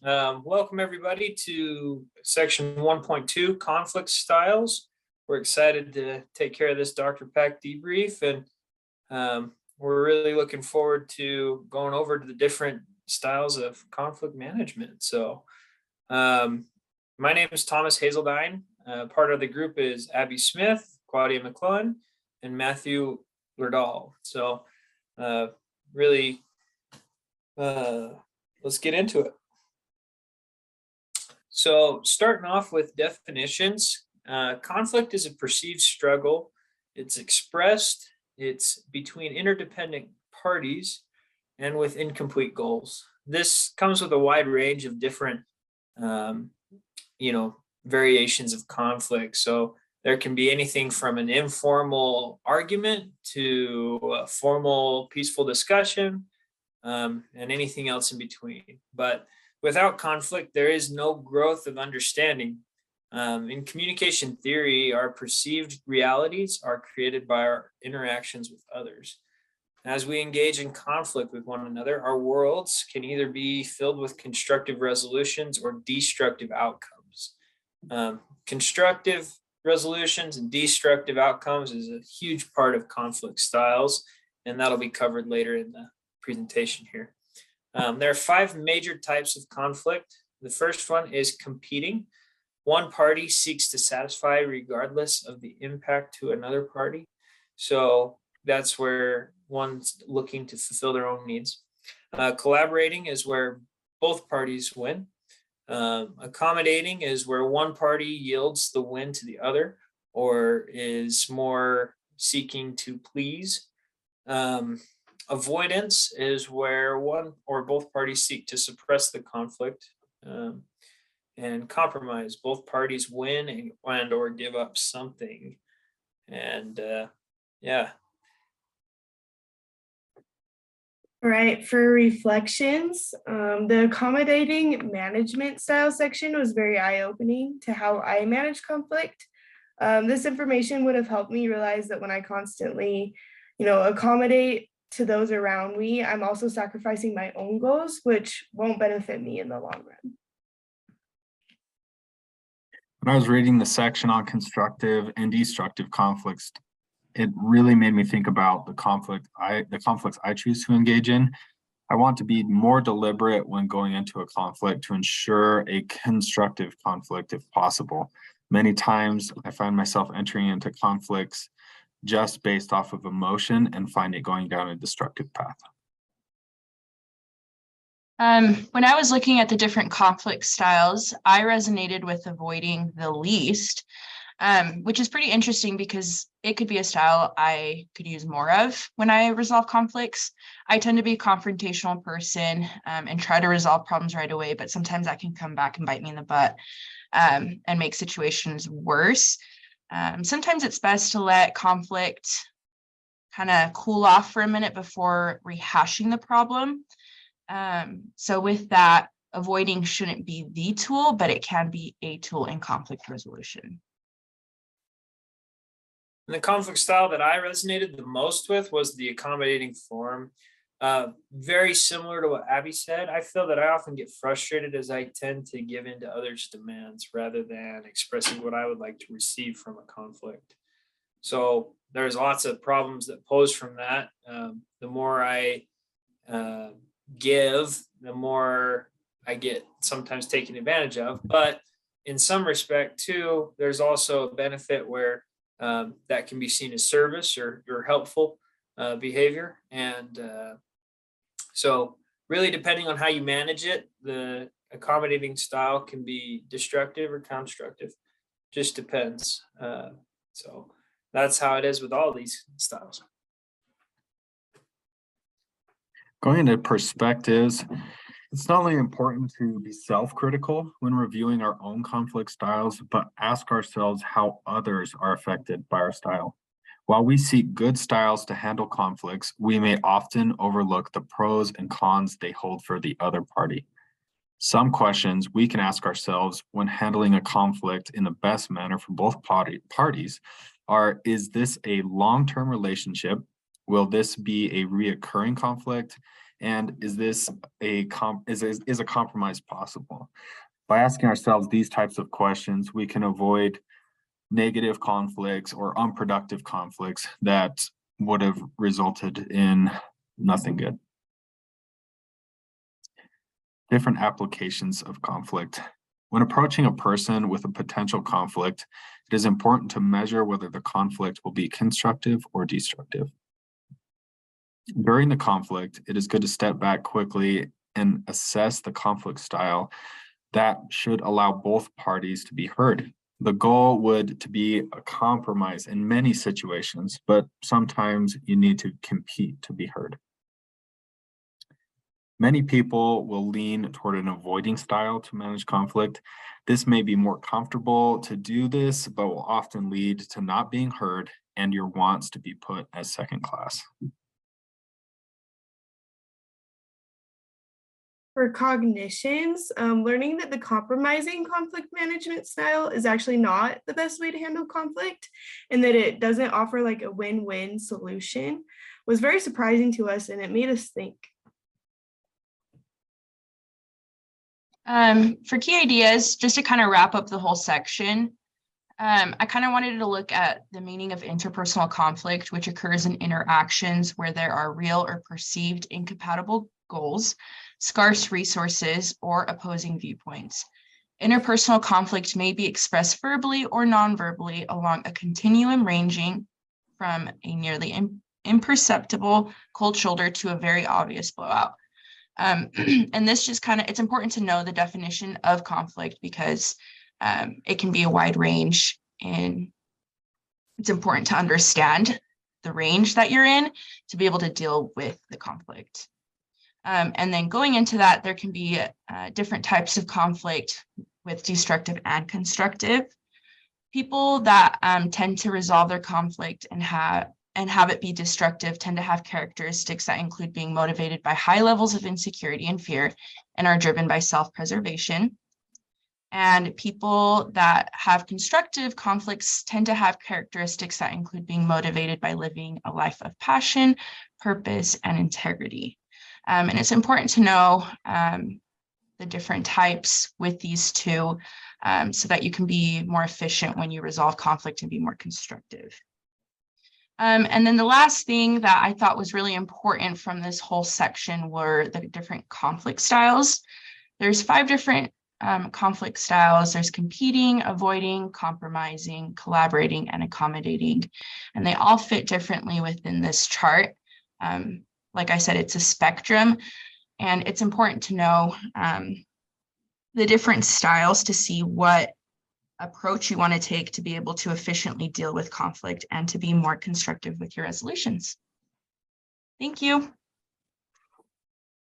Welcome everybody to section 1.2, conflict styles. We're excited to take care of this Dr. Pack debrief, and we're really looking forward to going over to the different styles of conflict management. So my name is Thomas Hazeldine. Part of the group is Abby Smith, Claudia McClellan, and Matthew Lerdahl. So really, let's get into it. So starting off with definitions, conflict is a perceived struggle. It's expressed, it's between interdependent parties and with incomplete goals. This comes with a wide range of different, variations of conflict. So there can be anything from an informal argument to a formal peaceful discussion, and anything else in between. But without conflict, there is no growth of understanding. In communication theory, our perceived realities are created by our interactions with others. As we engage in conflict with one another, our worlds can either be filled with constructive resolutions or destructive outcomes. Constructive resolutions and destructive outcomes is a huge part of conflict styles, and that'll be covered later in the presentation here. There are 5 major types of conflict. The first one is competing. One party seeks to satisfy regardless of the impact to another party. So that's where one's looking to fulfill their own needs. Collaborating is where both parties win. Accommodating is where one party yields the win to the other or is more seeking to please. Avoidance is where one or both parties seek to suppress the conflict. And compromise, both parties win and or give up something. And yeah. All right, for reflections, the accommodating management style section was very eye-opening to how I manage conflict. This information would have helped me realize that when I constantly, accommodate to those around me, I'm also sacrificing my own goals, which won't benefit me in the long run. When I was reading the section on constructive and destructive conflicts, it really made me think about the conflicts I choose to engage in. I want to be more deliberate when going into a conflict to ensure a constructive conflict if possible. Many times I find myself entering into conflicts just based off of emotion and find it going down a destructive path. When I was looking at the different conflict styles, I resonated with avoiding the least, which is pretty interesting because it could be a style I could use more of when I resolve conflicts. I tend to be a confrontational person and try to resolve problems right away, but sometimes that can come back and bite me in the butt and make situations worse. Sometimes it's best to let conflict kind of cool off for a minute before rehashing the problem. So with that, avoiding shouldn't be the tool, but it can be a tool in conflict resolution. And the conflict style that I resonated the most with was the accommodating form. Very similar to what Abby said. I feel that I often get frustrated as I tend to give in to others' demands rather than expressing what I would like to receive from a conflict. So there's lots of problems that pose from that. The more I give, the more I get sometimes taken advantage of. But in some respect too, there's also a benefit where that can be seen as service or helpful behavior. And so really depending on how you manage it, the accommodating style can be destructive or constructive, just depends. So that's how it is with all these styles. Going into perspectives, it's not only important to be self-critical when reviewing our own conflict styles, but ask ourselves how others are affected by our style. While we seek good styles to handle conflicts, we may often overlook the pros and cons they hold for the other party. Some questions we can ask ourselves when handling a conflict in the best manner for both parties are, is this a long-term relationship? Will this be a reoccurring conflict? And is a compromise possible? By asking ourselves these types of questions, we can avoid negative conflicts or unproductive conflicts that would have resulted in nothing good. Different applications of conflict. When approaching a person with a potential conflict, it is important to measure whether the conflict will be constructive or destructive. During the conflict, it is good to step back quickly and assess the conflict style that should allow both parties to be heard. The goal would to be a compromise in many situations, but sometimes you need to compete to be heard. Many people will lean toward an avoiding style to manage conflict. This may be more comfortable to do this, but will often lead to not being heard and your wants to be put as second class. For cognitions, learning that the compromising conflict management style is actually not the best way to handle conflict and that it doesn't offer like a win-win solution was very surprising to us, and it made us think. For key ideas, just to kind of wrap up the whole section, I kind of wanted to look at the meaning of interpersonal conflict, which occurs in interactions where there are real or perceived incompatible goals, scarce resources, or opposing viewpoints. Interpersonal conflict may be expressed verbally or non-verbally along a continuum ranging from a nearly imperceptible cold shoulder to a very obvious blowout. And this just kind of, it's important to know the definition of conflict because it can be a wide range, and it's important to understand the range that you're in to be able to deal with the conflict. And then going into that, there can be different types of conflict with destructive and constructive. People that tend to resolve their conflict and have it be destructive tend to have characteristics that include being motivated by high levels of insecurity and fear and are driven by self-preservation. And people that have constructive conflicts tend to have characteristics that include being motivated by living a life of passion, purpose, and integrity. And it's important to know the different types with these two so that you can be more efficient when you resolve conflict and be more constructive. And then the last thing that I thought was really important from this whole section were the different conflict styles. There's 5 different conflict styles. There's competing, avoiding, compromising, collaborating, and accommodating. And they all fit differently within this chart. Like I said, it's a spectrum, and it's important to know the different styles to see what approach you want to take to be able to efficiently deal with conflict and to be more constructive with your resolutions. Thank you.